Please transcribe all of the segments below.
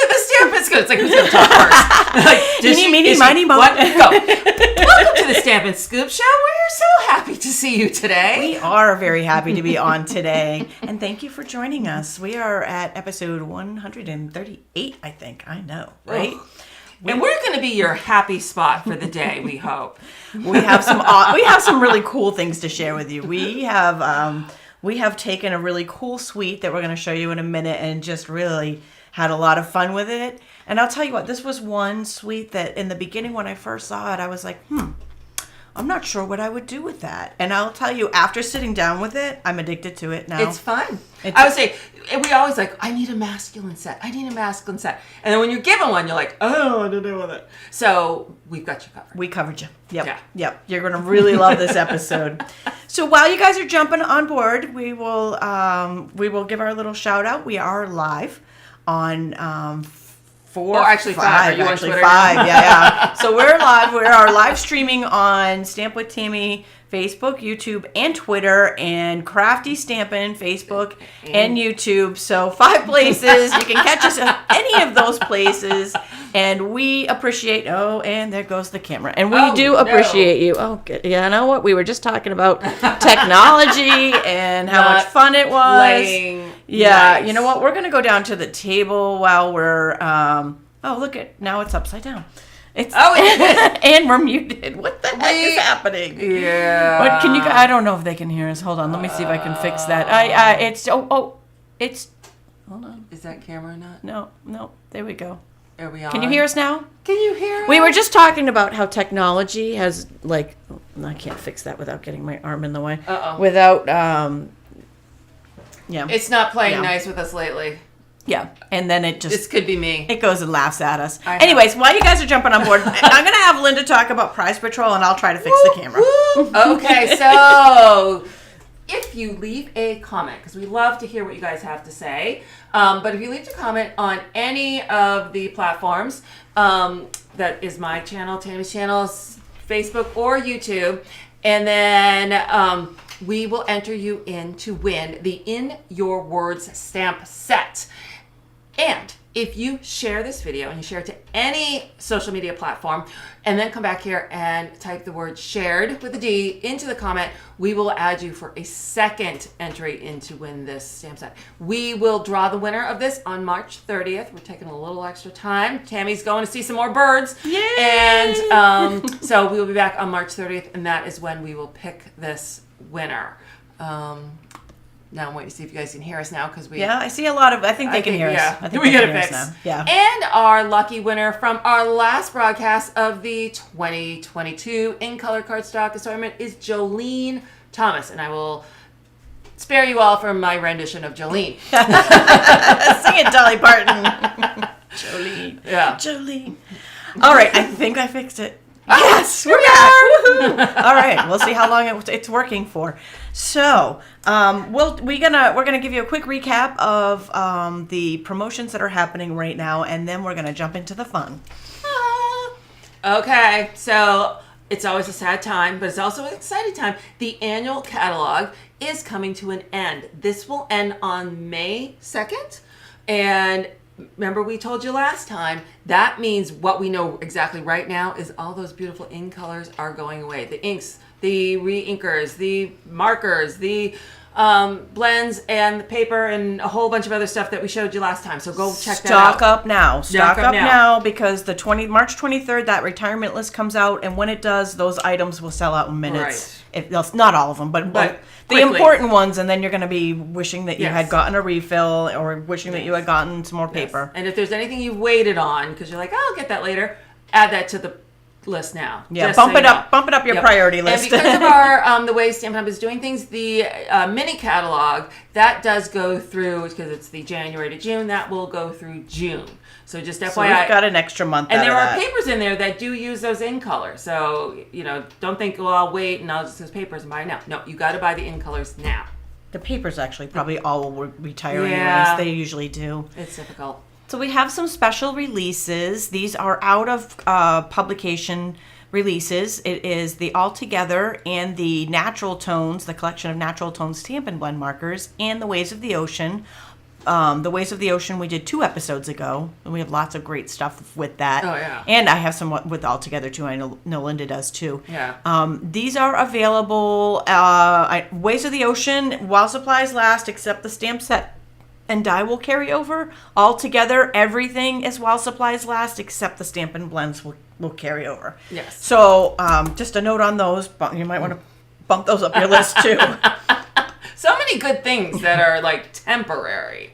to the Stampin' Scoop. It's like, who's going to talk first? Like, Meeny, miny, mo. What? Go. Welcome to the Stampin' Scoop Show. We're so happy to see you today. We are very happy to be on today. And thank you for joining us. We are at episode 138, I think. I know, right? Oh. And we're going to be your happy spot for the day, we hope. We have some really cool things to share with you. We have taken a really cool suite that we're going to show you in a minute and just really had a lot of fun with it. And I'll tell you what, this was one suite that in the beginning when I first saw it, I was like, I'm not sure what I would do with that. And I'll tell you, after sitting down with it, I'm addicted to it now. It's fun. I would say, we always like, I need a masculine set. I need a masculine set. And then when you're given one, you're like, oh, I don't know with it. So we've got you covered. We covered you. Yep. Yeah. Yep. You're going to really love this episode. So while you guys are jumping on board, we will give our little shout out. We are live on five. Are you on Twitter? Five. Yeah. So we're live. We are live streaming on Stamp with Tami, Facebook, YouTube, and Twitter, and Crafty Stampin', Facebook and YouTube. So 5 places. You can catch us at any of those places. And we appreciate, and there goes the camera. And we do appreciate you. Oh, good. Yeah, I know what? We were just talking about technology and how much fun it was. Yeah, nice. You know what? We're going to go down to the table while we're, look at, now it's upside down. And we're muted. What the heck is happening? Yeah. What can you? I don't know if they can hear us. Hold on. Let me see if I can fix that. Hold on. Is that camera not? No. There we go. Are we on? Can you hear us now? Can you hear us? We were just talking about how technology has I can't fix that without getting my arm in the way. Without yeah. It's not playing nice with us lately. Yeah, and then it just... This could be me. It goes and laughs at us. Anyways, while you guys are jumping on board, I'm going to have Linda talk about Prize Patrol, and I'll try to fix the camera. Okay, so if you leave a comment, because we love to hear what you guys have to say, but if you leave a comment on any of the platforms, that is my channel, Tami's channel, Facebook or YouTube, and then... we will enter you in to win the In Your Words stamp set. And if you share this video and you share it to any social media platform and then come back here and type the word shared with a D into the comment, we will add you for a second entry in to win this stamp set. We will draw the winner of this on March 30th. We're taking a little extra time. Tami's going to see some more birds. Yay! And so we will be back on March 30th, and that is when we will pick this winner. Now I'm waiting to see if you guys can hear us now because we. Yeah, I see a lot of. I think they can hear us. Yeah, I think we get it fixed. Now. Yeah. And our lucky winner from our last broadcast of the 2022 in color cardstock assortment is Jolene Thomas, and I will spare you all from my rendition of Jolene. Sing it, Dolly Parton. Jolene. Yeah. Jolene. All right, I think I fixed it. Yes, we're back. All right, we'll see how long it's working for. So, we're gonna give you a quick recap of the promotions that are happening right now, and then we're gonna jump into the fun. Okay, so it's always a sad time, but it's also an exciting time. The annual catalog is coming to an end. This will end on May 2nd, and remember we told you last time, that means what we know exactly right now is all those beautiful ink colors are going away. The inks, the re-inkers, the markers, the blends, and the paper, and a whole bunch of other stuff that we showed you last time. So go check that out. Stock up now. Stock up now because the March 23rd, that retirement list comes out, and when it does, those items will sell out in minutes. Right. Not all of them, but the important ones, and then you're going to be wishing that you had gotten a refill or wishing that you had gotten some more paper. And if there's anything you've waited on, because you're like, I'll get that later, add that to the list now. Yeah, bump it up your priority list. And because of our the way Stampin' Up! Is doing things, the mini catalog, that does go through, because it's the January to June, that will go through June. So just FYI. So we've got an extra month. And there are papers in there that do use those in colors. So, don't think, well, I'll wait and I'll just use papers and buy it now. No, you got to buy the in colors now. The papers actually probably all will retire anyways. They usually do. It's difficult. So we have some special releases. These are out of publication releases. It is the All Together and the Natural Tones, the collection of Natural Tones Stampin' Blend markers, and the Waves of the Ocean. The Ways of the Ocean we did 2 episodes ago, and we have lots of great stuff with that. Oh, yeah. And I have some with All Together too. I know Linda does too. Yeah. These are available. Ways of the Ocean while supplies last, except the stamp set and die will carry over. All Together, everything is while supplies last, except the Stampin' blends will carry over. Yes. So just a note on those. But you might want to bump those up your list too. So many good things that are like temporary.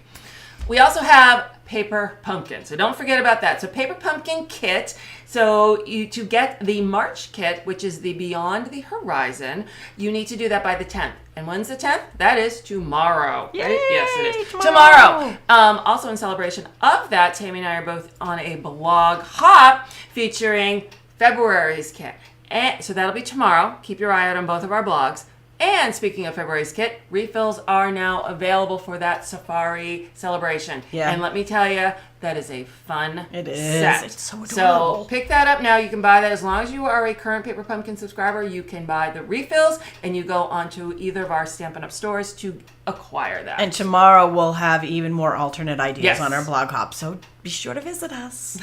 We also have Paper Pumpkin, so don't forget about that. So Paper Pumpkin kit. So to get the March kit, which is the Beyond the Horizon, you need to do that by the 10th. And when's the 10th? That is tomorrow. Yay, right? Yes, it is. tomorrow. Also in celebration of that, Tami and I are both on a blog hop featuring February's kit. And so that'll be tomorrow. Keep your eye out on both of our blogs. And speaking of February's kit, refills are now available for that Safari celebration. Yeah. And let me tell you, that is a fun It is. set. It's so adorable. So pick that up now. You can buy that as long as you are a current Paper Pumpkin subscriber. You can buy the refills, and you go onto either of our Stampin' Up! Stores to acquire that. And tomorrow we'll have even more alternate ideas Yes. on our blog hop. So be sure to visit us.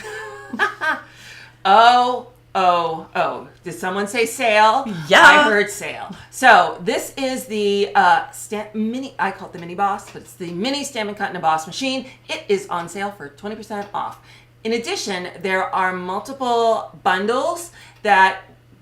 Oh, did someone say sale? Yeah. I heard sale. So this is the mini, I call it the mini boss, but it's the mini Stampin' Cut and Emboss machine. It is on sale for 20% off. In addition, there are multiple bundles that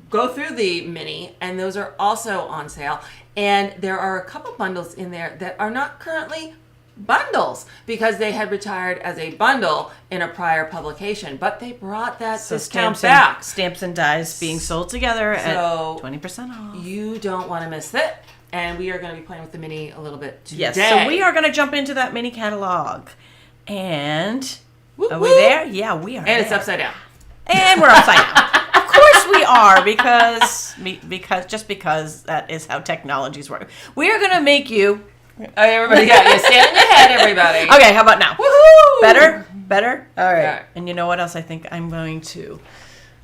go through the mini, and those are also on sale. And there are a couple bundles in there that are not currently bundles because they had retired as a bundle in a prior publication, but they brought that discount back. Stamps and dies being sold together So at 20% off. you don't want to miss it. And we are going to be playing with the mini a little bit today. Yes, so we are going to jump into that mini catalog. And Whoop, are we whoop. there? Yeah, we are. And it's there. upside down. And we're upside down. Of course we are, because that is how technologies work. We are going to make you. Everybody got you. Stand on your head, everybody. Okay, how about now? Woohoo! Better? All right. Yeah. And you know what else? I think I'm going to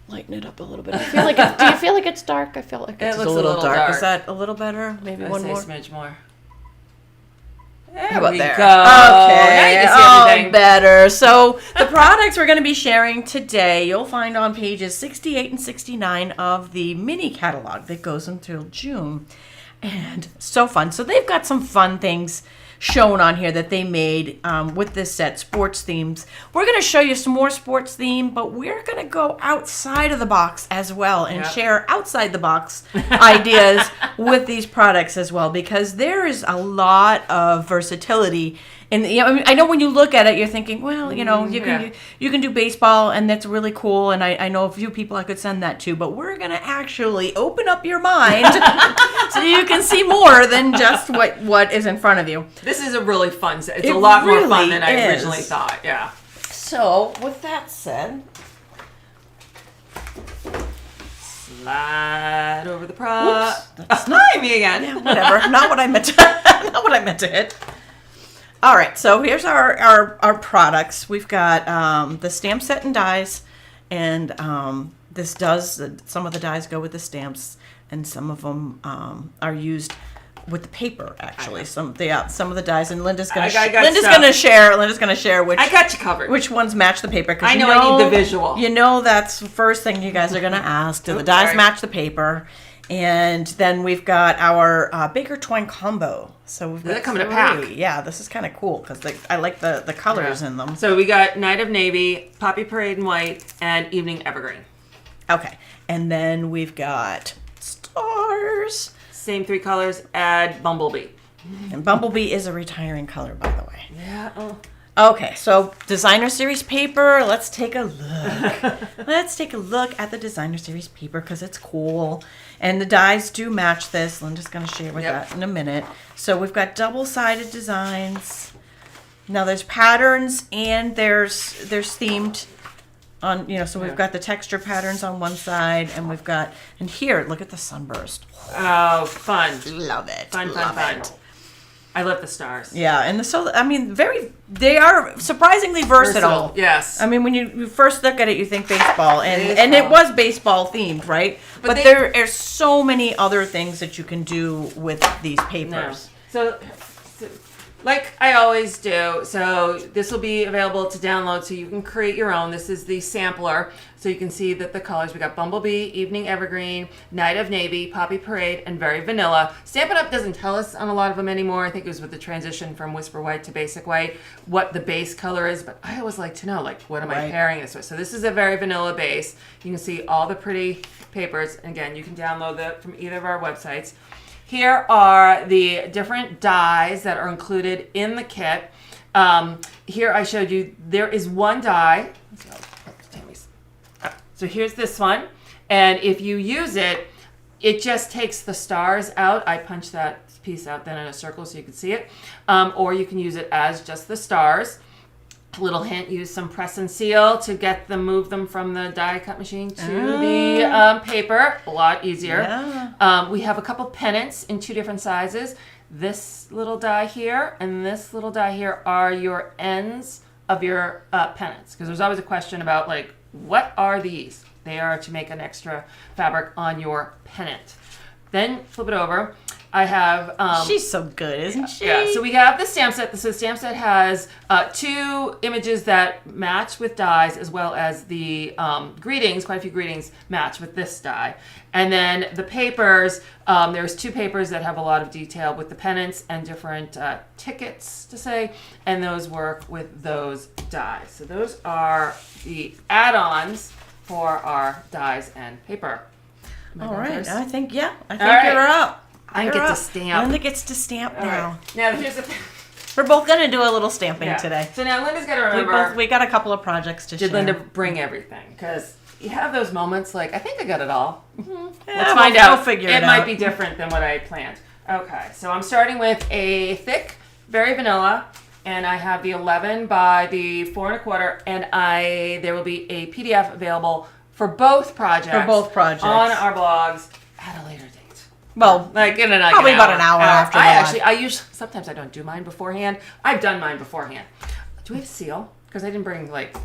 lighten it up a little bit. I feel like do you feel like it's dark? I feel like it's looks a little dark. Is dark. that a little better? Maybe I'd one say more? a smidge more. There How about we there? go. Now you Okay. can see everything. Better. So the products we're going to be sharing today, you'll find on pages 68 and 69 of the mini catalog that goes until June. And so fun. So they've got some fun things shown on here that they made with this set, sports themes. We're going to show you some more sports theme, but we're going to go outside of the box as well and share outside the box ideas with these products as well, because there is a lot of versatility. And I know when you look at it, you're thinking, well, you can do baseball, and that's really cool. And I know a few people I could send that to, but we're gonna actually open up your mind so you can see more than just what is in front of you. This is a really fun set. It's a lot more fun than I originally thought. Yeah. So with that said, slide over the prop. that's Hi, me again. Yeah, whatever. Not what I meant to hit. All right, so here's our products. We've got the stamp set and dies, and some of the dies go with the stamps, and some of them are used with the paper. Actually, some of the dies, and Linda's gonna share which I got you covered. which ones match the paper. I know I need the visual. You know that's the first thing you guys are gonna ask. Do the dies match the paper? And then we've got our Baker Twine combo. So we've got that come in a pack? Yeah, this is kind of cool because I like the colors in them. So we got Night of Navy, Poppy Parade in white, and Evening Evergreen. Okay, and then we've got stars. Same 3 colors. Add Bumblebee. And Bumblebee is a retiring color, by the way. Yeah. Oh. Okay, so Designer Series paper. Let's take a look. Let's take a look at the Designer Series paper because it's cool. And the dies do match this. Linda's going to share with that in a minute. So we've got double-sided designs. Now there's patterns and there's themed on, so we've got the texture patterns on one side, and we've got, and here, look at the sunburst. Oh, fun. Love it. Fun. I love the stars. Yeah, and they are surprisingly versatile. Yes. I mean, when you first look at it, you think baseball, and Baseball. it was baseball themed, right? But there are so many other things that you can do with these papers. So like I always do, so this will be available to download so you can create your own. This is the sampler, so you can see that the colors, we got Bumblebee, Evening Evergreen, Night of Navy, Poppy Parade, and Very Vanilla. Stampin' Up! Doesn't tell us on a lot of them anymore. I think it was with the transition from Whisper White to Basic White, what the base color is, but I always like to know, like, what am I pairing this with? So this is a Very Vanilla base. You can see all the pretty papers. Again, you can download that from either of our websites. Here are the different dies that are included in the kit. Here I showed you, there is one die. So here's this one. And if you use it, it just takes the stars out. I punched that piece out then in a circle so you can see it. Or you can use it as just the stars. Little hint, use some press and seal to get them, move them from the die cut machine to the paper. A lot easier. Yeah. We have a couple pennants in 2 different sizes. This little die here and this little die here are your ends of your pennants. Because there's always a question about, like, what are these? They are to make an extra fabric on your pennant. Then flip it over. I have... She's so good, isn't she? Yeah, so we have the stamp set. The stamp set has 2 images that match with dies, as well as the greetings, quite a few greetings, match with this die. And then the papers, there's 2 papers that have a lot of detail with the pennants and different tickets to say, and those work with those dies. So those are the add-ons for our dies and paper. All right, first? I think you're up. I get to stamp. Linda gets to stamp now. Right. Now here's the We're both going to do a little stamping today. So now Linda's got to remember. We got a couple of projects to share. Did Linda bring everything? Because you have those moments like, I think I got it all. Yeah, Let's find out. We'll figure it out. It might be different than what I planned. Okay, so I'm starting with a thick, Very Vanilla. And I have the 11 by the 4 1/4. And there will be a PDF available for both projects. On our blogs at a later date. Well, like in probably about an hour after. I usually sometimes I don't do mine beforehand. I've done mine beforehand. Do we have seal? Because I didn't bring like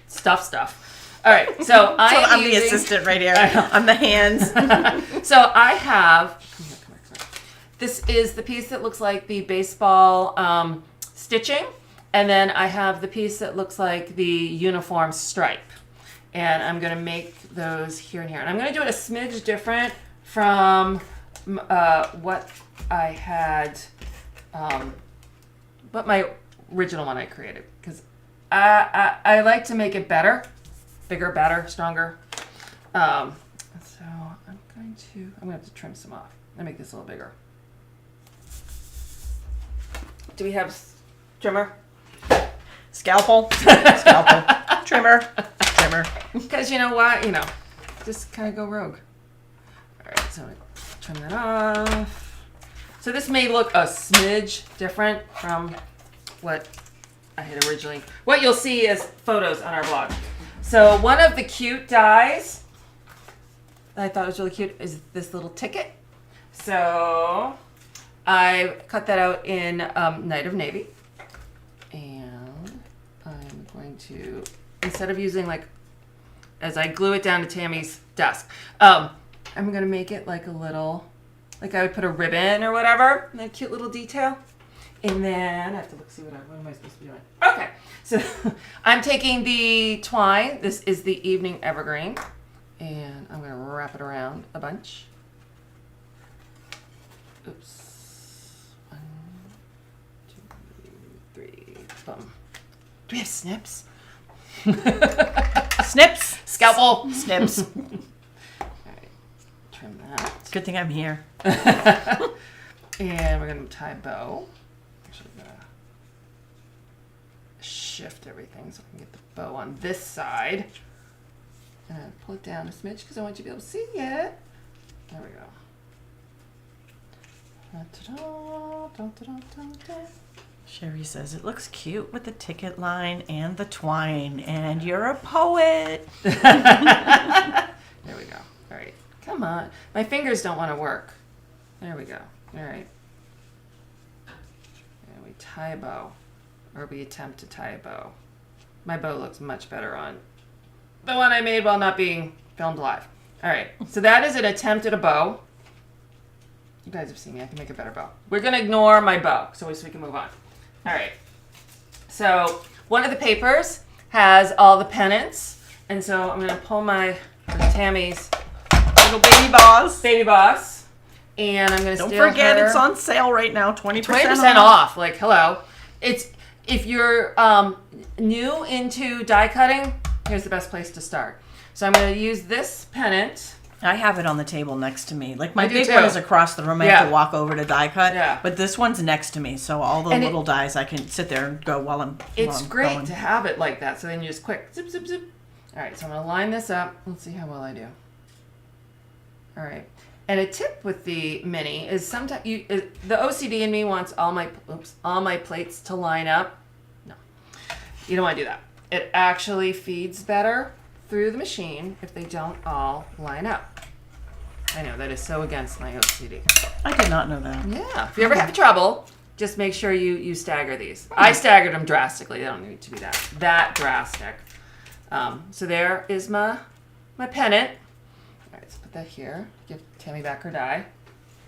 stuff. All right, so I'm the assistant right here. I'm the hands. So I have. Come here. This is the piece that looks like the baseball stitching, and then I have the piece that looks like the uniform stripe, and I'm going to make those here and here, and I'm going to do it a smidge different from what I had, but my original one I created, because I like to make it better, bigger, better, stronger. So I'm going to have to trim some off and make this a little bigger. Do we have trimmer? Scalpel, trimmer. Because you know what, just kind of go rogue. All right, so I'm going to trim that off. So this may look a smidge different from what I had originally. What you'll see is photos on our blog. So one of the cute dies that I thought was really cute is this little ticket. So I cut that out in Night of Navy. And I'm going to, instead of using as I glue it down to Tammy's desk, I'm going to make it like a little, like I would put a ribbon or whatever, and a cute little detail. And then I have to see what am I supposed to be doing? Okay, so I'm taking the twine. This is the Evening Evergreen, and I'm going to wrap it around a bunch. Oops. 1, 2, 3, boom. Do we have snips? Snips. Scalpel. Snips. Trim that. Good thing I'm here. And we're going to tie a bow. Actually, I'm going to shift everything so I can get the bow on this side. And pull it down a smidge because I want you to be able to see it. There we go. Sherry says it looks cute with the ticket line and the twine, and you're a poet. There we go. All right. Come on. My fingers don't want to work. There we go. All right. And we tie a bow, or we attempt to tie a bow. My bow looks much better on the one I made while not being filmed live. All right. So that is an attempt at a bow. You guys have seen me. I can make a better bow. We're going to ignore my bow so we can move on. All right. So one of the papers has all the pennants. And so I'm going to pull my Tammy's little baby boss. Baby boss. And I'm going to Don't forget it's on sale right now. 20% off. Like, hello. It's if you're new into die cutting, here's the best place to start. So I'm going to use this pennant. I have it on the table next to me. Like my big too. one is across the room. I have to walk over to die cut. Yeah. But this one's next to me, so all the little dies I can sit there and go while I'm. It's great going. to have it like that. So then you just quick zip zip zip. All right. So I'm going to line this up. Let's see how well I do. All right. And a tip with the mini is sometimes the OCD in me wants all my plates to line up. No, you don't want to do that. It actually feeds better through the machine if they don't all line up. I know that is so against my OCD. I did not know that. Yeah. If you ever have trouble, just make sure you stagger these. I staggered them drastically. They don't need to be that drastic. So there is my pennant. All right, let's put that here. Give Tammy back her die.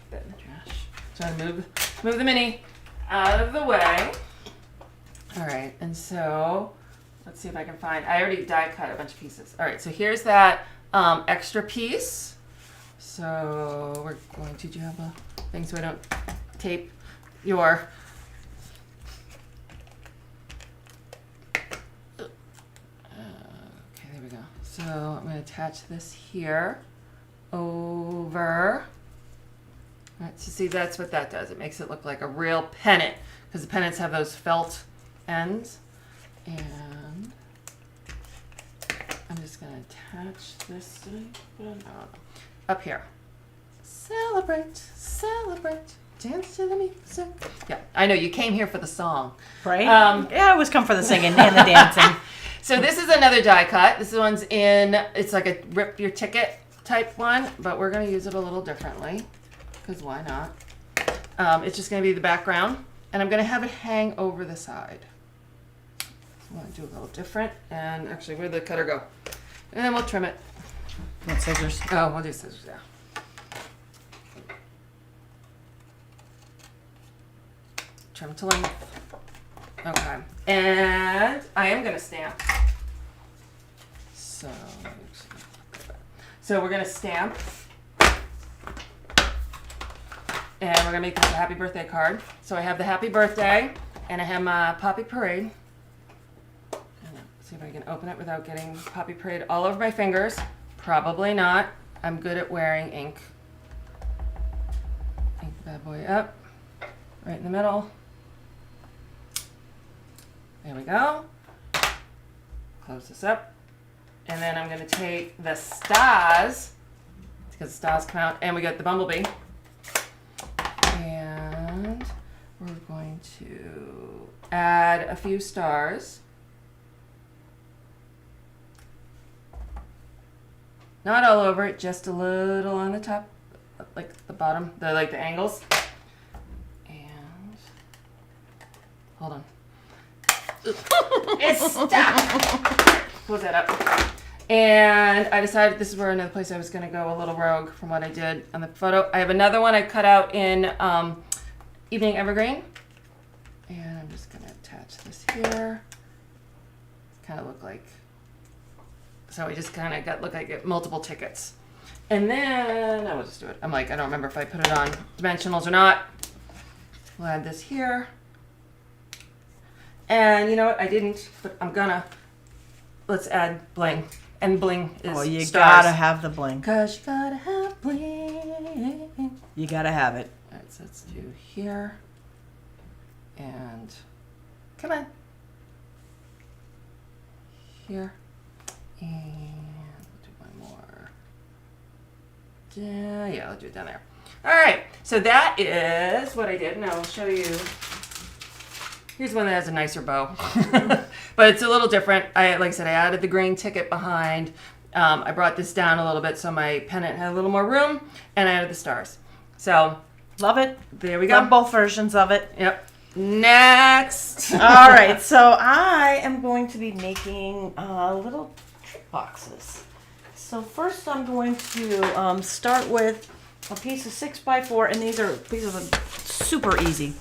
Put that in the trash. So I'm gonna move the mini out of the way. All right, and so let's see if I can find. I already die cut a bunch of pieces. All right, so here's that extra piece. So we're going to. Do you have a thing so I don't tape your? Okay, there we go. So I'm going to attach this here over. All right, so see, that's what that does. It makes it look like a real pennant because the pennants have those felt ends. And I'm just going to attach this up here. Celebrate, celebrate, dance to the music. Yeah, I know you came here for the song, right? Yeah, I always come for the singing and the dancing. So this is another die cut. This one's it's like a rip your ticket type one, but we're going to use it a little differently because why not? It's just going to be the background, and I'm going to have it hang over the side. I want to do a little different, and actually, where'd the cutter go? And then we'll trim it. What scissors? Oh, we'll do scissors, yeah. Trim to length. Okay. And I am going to stamp. So we're going to stamp. And we're going to make this a happy birthday card. So I have the happy birthday, and I have my Poppy Parade. See if I can open it without getting Poppy Parade all over my fingers. Probably not. I'm good at wearing ink. Ink the bad boy up. Right in the middle. There we go. Close this up. And then I'm going to take the stars, because the stars come out, and we got the bumblebee. And we're going to add a few stars. Not all over it, just a little on the top, like the bottom, the angles. And hold on. It's stuck. Close that up. And I decided this is where another place I was going to go a little rogue from what I did on the photo. I have another one I cut out in Evening Evergreen. And I'm just going to attach this here. Kind of look like. So I just kind of look like multiple tickets. And then, I will just do it. I'm like, I don't remember if I put it on dimensionals or not. We'll add this here. And you know what? I didn't, but I'm gonna. Let's add bling. And bling is Oh, you stars. gotta have the bling. Cause you gotta have bling. You gotta have it. All right, so let's do here. And, come on. Here. And do one more. Yeah, I'll do it down there. All right, so that is what I did, and I'll show you. Here's one that has a nicer bow, but it's a little different. Like I said, I added the green ticket behind. I brought this down a little bit so my pennant had a little more room, and I added the stars. So love it. There we go. Love both versions of it. Yep. Next. All right, so I am going to be making little trick boxes. So first I'm going to start with a piece of 6x4, and these are super easy.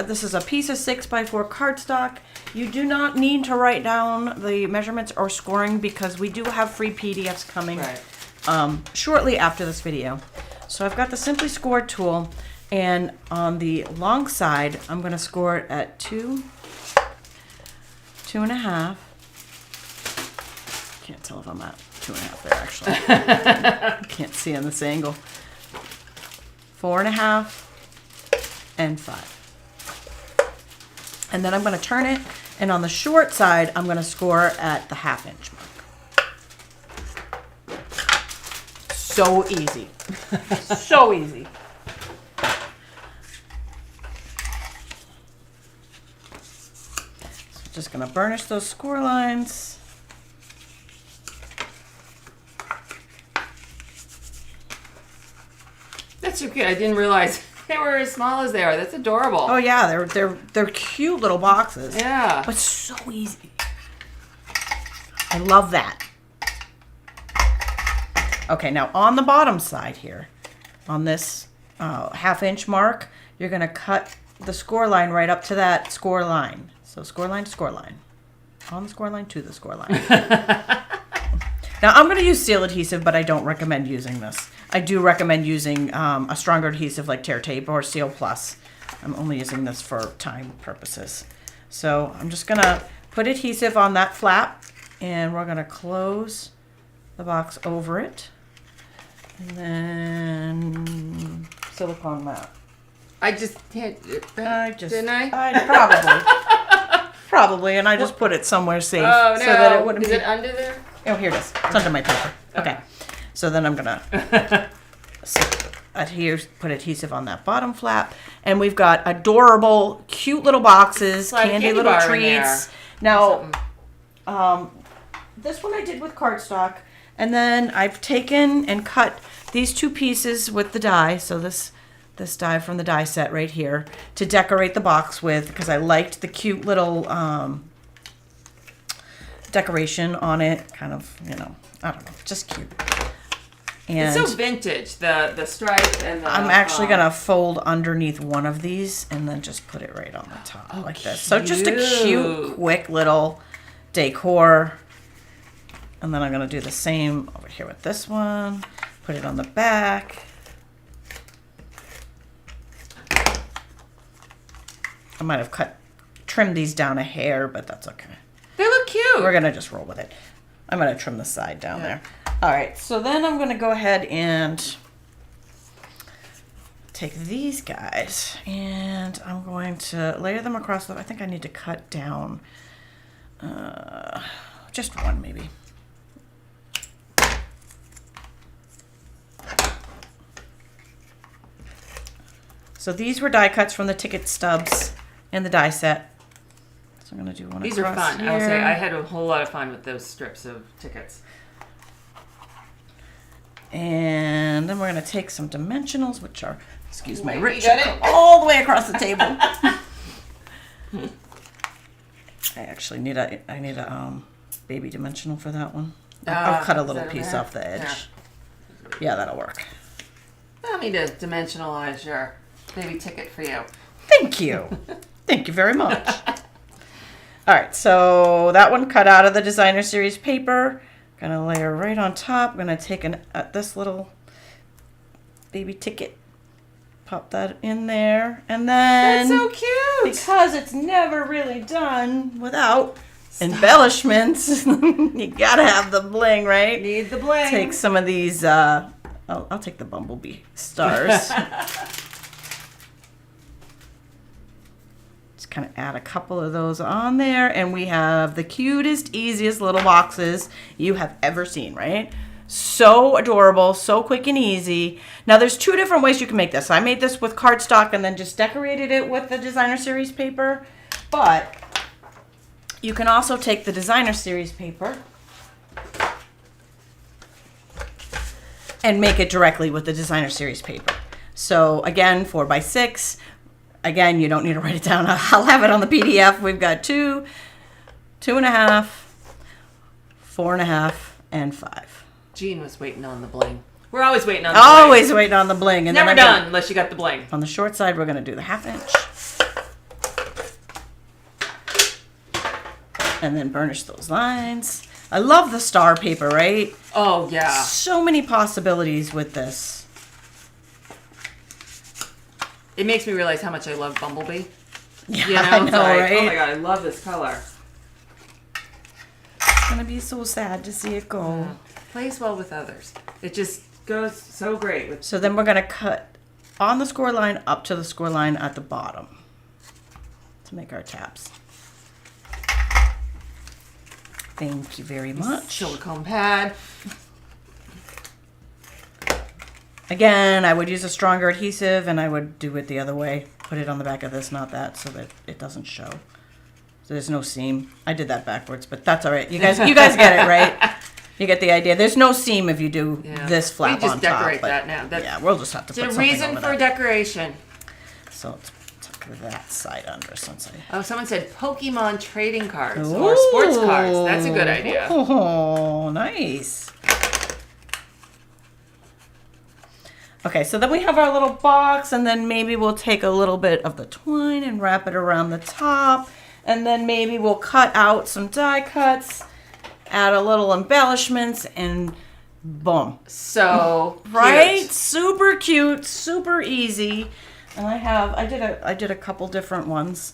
This is a piece of 6x4 cardstock. You do not need to write down the measurements or scoring because we do have free PDFs coming shortly after this video. So I've got the Simply Scored tool, and on the long side, I'm going to score it at 2, 2.5. Can't tell if I'm at 2.5 there, actually. Can't see on this angle. 4.5 and 5. And then I'm going to turn it, and on the short side, I'm going to score at the 1/2 inch mark. So easy. So easy. So just going to burnish those score lines. That's so cute. I didn't realize they were as small as they are. That's adorable. Oh yeah, they're cute little boxes. Yeah. But so easy. I love that. Okay, now on the bottom side here, on this 1/2 inch mark, you're gonna cut the score line right up to that score line. So score line to score line. On the score line to the score line. Now I'm gonna use seal adhesive, but I don't recommend using this. I do recommend using a stronger adhesive like Tear Tape or Seal Plus. I'm only using this for time purposes. So I'm just gonna put adhesive on that flap, and we're gonna close the box over it. And then silicone mat. I just can't. Didn't I? Probably, and I just put it somewhere safe. Oh, no. So that it wouldn't Is it under there? Oh, here it is. It's under my paper. Okay. So then I'm gonna put adhesive on that bottom flap, and we've got adorable, cute little boxes, Slide a candy little bar in treats. there. Now, this one I did with cardstock, and then I've taken and cut these 2 pieces with the die. So this die from the die set right here to decorate the box with, because I liked the cute little decoration on it. Kind of, I don't know, just cute. And It's so vintage, the stripe and the... I'm actually going to fold underneath one of these and then just put it right on the top like this. So just a cute, quick little decor. And then I'm going to do the same over here with this one. Put it on the back. I might have trimmed these down a hair, but that's okay. They look cute. We're going to just roll with it. I'm going to trim the side down there. All right, so then I'm going to go ahead and take these guys, and I'm going to layer them across I think I need to cut down just one maybe. So these were die cuts from the ticket stubs and the die set. So I'm going to do one These are across fun. here. I'll say I had a whole lot of fun with those strips of tickets. And then we're going to take some dimensionals, which are, excuse my You rich, got it? all the way across the table. I actually need a baby dimensional for that one. I've cut a little piece off the edge. Yeah, that'll work. Allow me to dimensionalize your baby ticket for you. Thank you. Thank you very much. All right, so that one cut out of the designer series paper. Gonna layer right on top. I'm gonna take this little baby ticket, pop that in there, and then That's so cute. because it's never really done without embellishments, you gotta have the bling, right? Need the bling. Take some of these. I'll take the bumblebee stars. Kind of add a couple of those on there, and we have the cutest, easiest little boxes you have ever seen, right? So adorable, so quick and easy. Now there's 2 different ways you can make this. I made this with cardstock and then just decorated it with the designer series paper, but you can also take the designer series paper and make it directly with the designer series paper. So again, 4x6. Again, you don't need to write it down. I'll have it on the PDF. We've got 2, 2.5, 4.5, and 5. Jean was waiting on the bling. We're always waiting on the bling. Always waiting on the bling. And Never then done unless you got the bling. On the short side, we're going to do the 1/2 inch. And then burnish those lines. I love the star paper, right? Oh, yeah. So many possibilities with this. It makes me realize how much I love Bumblebee. Yeah, You know, I know, it's like, right? oh my god, I love this color. It's going to be so sad to see it go. Yeah. Plays well with others. It just goes so great with. So then we're going to cut on the score line up to the score line at the bottom to make our tabs. Thank you very much. Silicone pad. Again, I would use a stronger adhesive and I would do it the other way. Put it on the back of this, not that, so that it doesn't show. So there's no seam. I did that backwards, but that's all right. You guys get it, right? You get the idea. There's no seam if you do this flap on top. We just decorate that now. Yeah, we'll just have to put It's a something reason over for that. decoration. So let's tuck that side under since I... Oh, someone said Pokemon trading cards or sports cards. That's a good idea. Oh, nice. Okay, so then we have our little box, and then maybe we'll take a little bit of the twine and wrap it around the top, and then maybe we'll cut out some die cuts, add a little embellishments, and boom. So Right? cute. Super cute, super easy. And I did a couple different ones.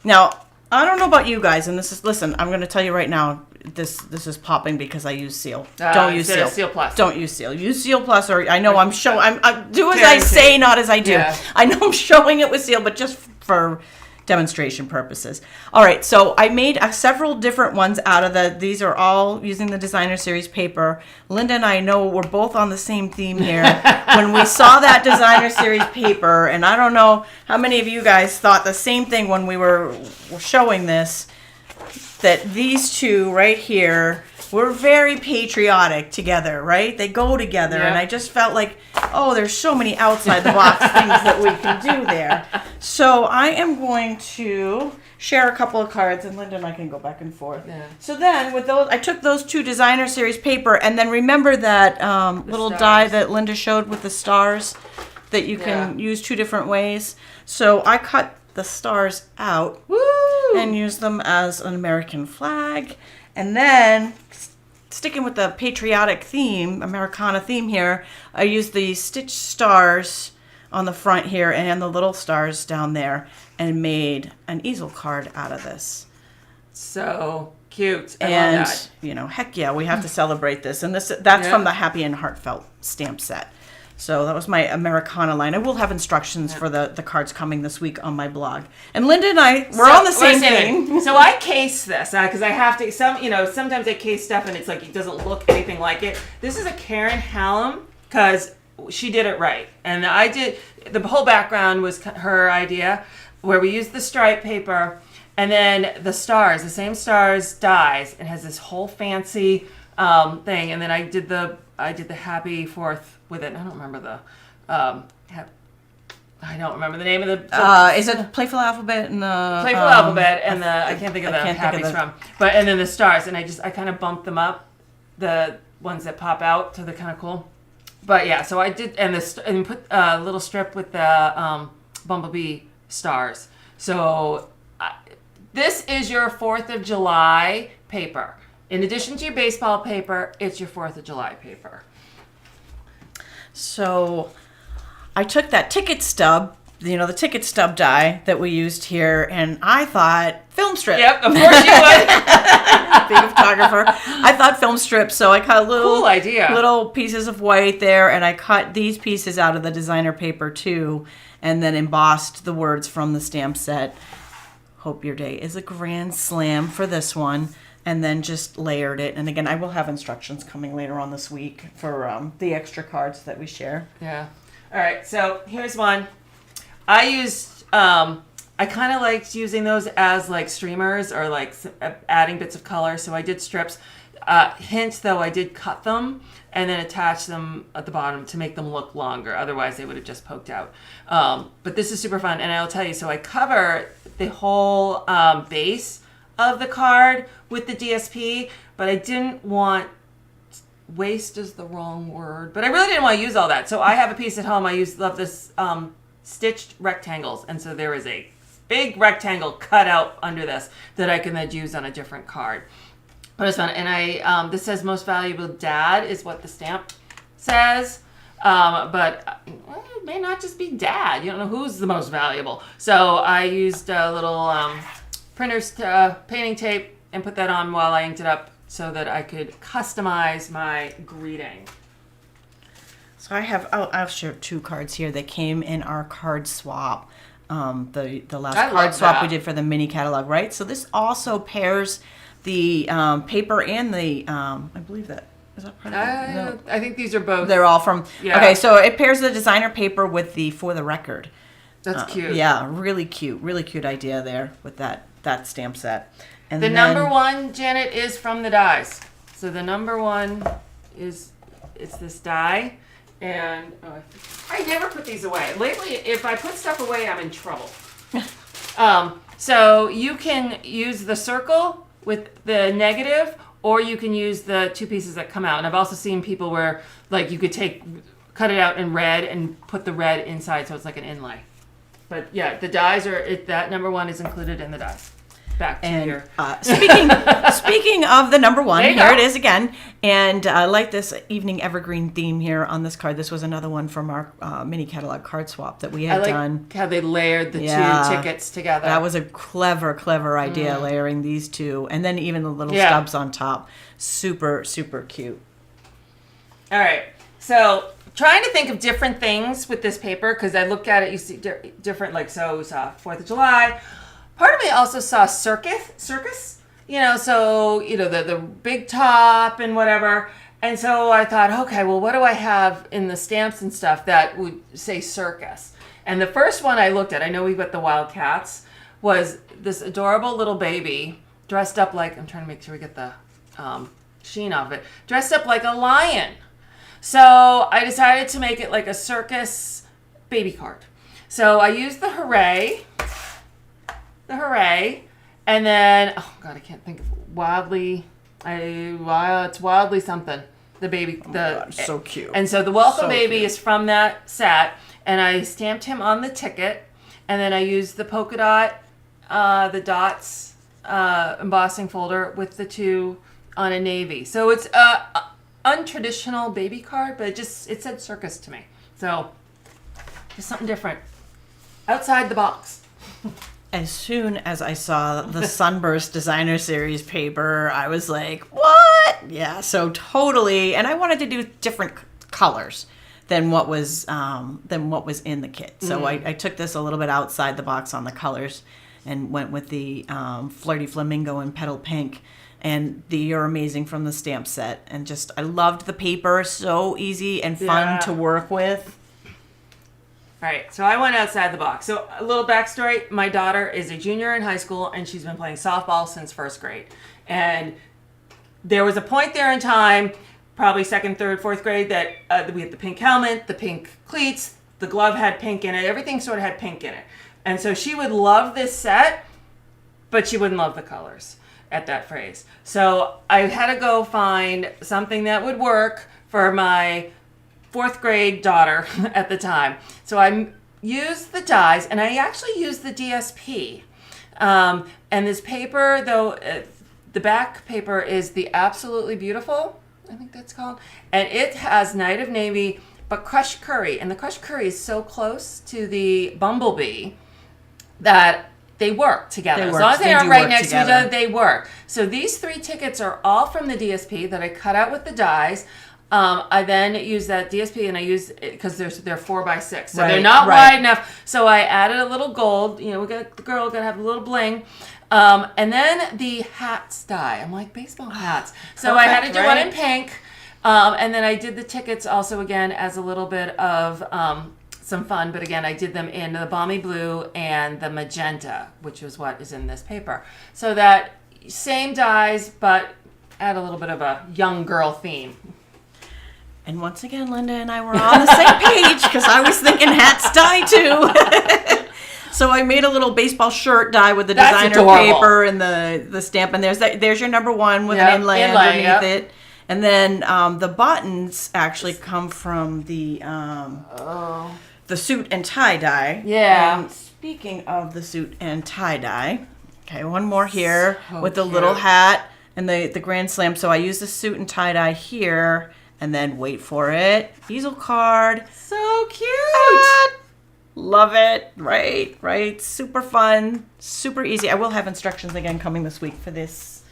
Now, I don't know about you guys, and listen, I'm going to tell you right now, this is popping because I use seal. Don't use instead seal. of Seal Plus. Don't use seal. Use seal plus, or I know I'm do as I Guaranteed. say, not as I do. Yeah. I know I'm showing it with seal, but just for demonstration purposes. All right, so I made several different ones out of these are all using the designer series paper. Linda and I know we're both on the same theme here. When we saw that designer series paper, and I don't know how many of you guys thought the same thing when we were showing this, that these two right here were very patriotic together, right? They go together, and I just felt like, oh, there's so many outside the box things that we can do there. So I am going to share a couple of cards, and Linda and I can go back and forth. Yeah. So then with those, I took those two designer series paper, and then remember that little stars. die that Linda showed with the stars that you can use two different ways. So I cut the stars out. Woo! And use them as an American flag. And then, sticking with the patriotic theme, Americana theme here, I used the stitched stars on the front here and the little stars down there and made an easel card out of this. So cute. I And, love that. you know, heck yeah, we have to celebrate this. And that's from the Happy and Heartfelt stamp set. So that was my Americana line. I will have instructions for the cards coming this week on my blog. And Linda and I, we're on the same thing. So I case this because I have to. Sometimes I case stuff and it's like it doesn't look anything like it. This is a Karen Hallam because she did it right, and I did. The whole background was her idea, where we used the stripe paper and then the stars, the same stars dies, and has this whole fancy thing. And then I did the Happy Fourth with it. I don't remember the name of the. Is it Playful Alphabet and the Playful Alphabet and I can't think of the Happy's from. And then the stars, and I kind of bumped them up, the ones that pop out, so they're kind of cool. But yeah, so I did, and put a little strip with the Bumblebee stars. So this is your 4th of July paper. In addition to your baseball paper, it's your 4th of July paper. So I took that ticket stub, the ticket stub die that we used here, and I thought film strip. Yep, of course you would. Being a photographer, I thought film strip. So I cut Cool idea. little pieces of white there, and I cut these pieces out of the designer paper too, and then embossed the words from the stamp set. Hope your day is a grand slam for this one. And then just layered it. And again, I will have instructions coming later on this week for the extra cards that we share. Yeah. All right. So here's one. I used. I kind of liked using those as like streamers or like adding bits of color. So I did strips. Hint though, I did cut them and then attach them at the bottom to make them look longer. Otherwise, they would have just poked out. But this is super fun, and I'll tell you. So I cover the whole base of the card with the DSP, but I didn't want waste is the wrong word, but I really didn't want to use all that. So I have a piece at home. I love this stitched rectangles, and so there is a big rectangle cut out under this that I can then use on a different card. But it's fun, and this says most valuable dad is what the stamp says, but it may not just be dad. You don't know who's the most valuable. So I used a little printer's painting tape and put that on while I inked it up so that I could customize my greeting. So I'll share 2 cards here that came in our card swap. The last card swap we did for the mini catalog, right? So this also pairs the paper and the I believe that is that part of it? No. I think these are both. They're all from. Yeah. Okay, so it pairs the designer paper with the For the Record. That's cute. Yeah, really cute idea there with that stamp set. And the number one, Janet, is from the dies. So the number one it's this die. And I never put these away. Lately, if I put stuff away, I'm in trouble. So you can use the circle with the negative, or you can use the 2 pieces that come out. And I've also seen people where, like, you could cut it out in red and put the red inside, so it's like an inlay. But yeah, the dies that number one is included in the dies. Back to here. Speaking of the number one, here it is again. And I like this evening evergreen theme here on this card. This was another one from our mini catalog card swap that we had done. I how they layered the 2 tickets together. That was a clever idea, layering these 2. And then even the little stubs on top. Super cute. All right. So trying to think of different things with this paper, because I look at it, you see different, like, so we saw 4th of July. Part of me also saw circus, the big top and whatever. And so I thought, okay, well, what do I have in the stamps and stuff that would say circus? And the first one I looked at, I know we've got the Wildcats, was this adorable little baby dressed up like, I'm trying to make sure we get the sheen off it, dressed up like a lion. So I decided to make it like a circus baby card. So I used the hooray, and then, oh God, I can't think of it's wildly something. The baby, so cute. And so the welcome baby is from that set, and I stamped him on the ticket, and then I used the polka dot, the dots embossing folder with the 2 on a navy. So it's a untraditional baby card, but it said circus to me. So just something different, outside the box. As soon as I saw the Sunburst Designer Series paper, I was like, what? Yeah, so totally. And I wanted to do different colors than what was in the kit. So I took this a little bit outside the box on the colors and went with the Flirty Flamingo and Petal Pink and the You're Amazing from the stamp set. And just, I loved the paper. So easy and fun to work with. All right, so I went outside the box. So a little backstory, my daughter is a junior in high school, and she's been playing softball since 1st grade. And there was a point there in time, probably 2nd, 3rd, 4th grade, that we had the pink helmet, the pink cleats, the glove had pink in it, everything sort of had pink in it. And so she would love this set, but she wouldn't love the colors at that phrase. So I had to go find something that would work for my 4th grade daughter at the time. So I used the dies, and I actually used the DSP. And this paper, though, the back paper is the Absolutely Beautiful, I think that's called. And it has Night of Navy, but crushed curry. And the crushed curry is so close to the Bumblebee that they work together. As long as they aren't right next to each other, they work. So these 3 tickets are all from the DSP that I cut out with the dies. I then use that DSP, and I use it because they're 4x6, so they're not wide enough. So I added a little gold. The girl gotta have a little bling, and then the hats die. I'm like, baseball hats. So I had to do one in pink, and then I did the tickets also again as a little bit of some fun. But again, I did them in the balmy blue and the magenta, which is what is in this paper. So that same dies, but add a little bit of a young girl theme. And once again, Linda and I were on the same page because I was thinking hats die too. So I made a little baseball shirt die with the designer paper and the stamp. And there's your number one with an inlay underneath it. And then the buttons actually come from the suit and tie dye. Yeah. And speaking of the suit and tie dye, okay, one more here with the cute. little hat and the Grand Slam. So I use the suit and tie dye here, and then wait for it. Easel card. So cute. Love it. Right. Super fun. Super easy. I will have instructions again coming this week for this.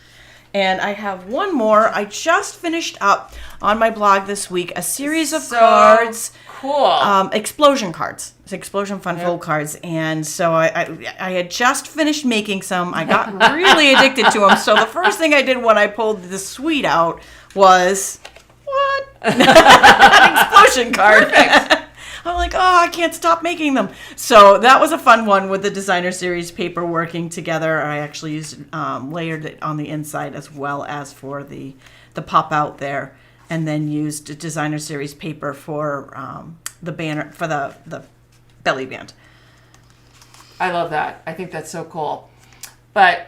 And I have one more. I just finished up on my blog this week a series of cards. Cool. Explosion cards. It's Explosion Fun Fold cards. And so I had just finished making some. I got really addicted to them. So the first thing I did when I pulled the suite out was, what? An explosion card. Perfect. I'm like, I can't stop making them. So that was a fun one with the Designer Series paper working together. I actually used layered it on the inside as well as for the pop out there, and then used Designer Series paper for the banner, for the belly band. I love that. I think that's so cool. But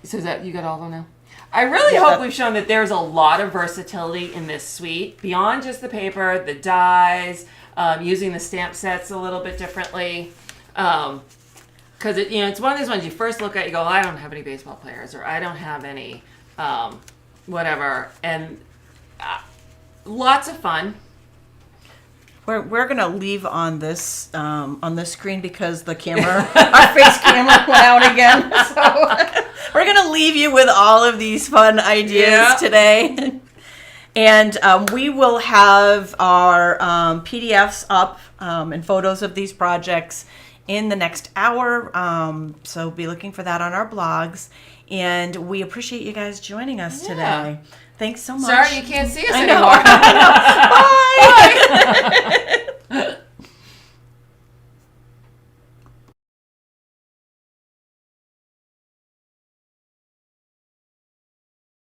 so is that, you got all of them now? I really hope we've shown that there's a lot of versatility in this suite beyond just the paper, the dies, using the stamp sets a little bit differently. Because it's one of those ones you first look at, you go, I don't have any baseball players, or I don't have any whatever. And lots of fun. We're gonna leave on this screen because the camera, our face camera went out again. So we're gonna leave you with all of these fun ideas today. And we will have our PDFs up and photos of these projects in the next hour. So be looking for that on our blogs. And we appreciate you guys joining us today. Thanks so much. Sorry you can't see us anymore. I know. Bye. Bye.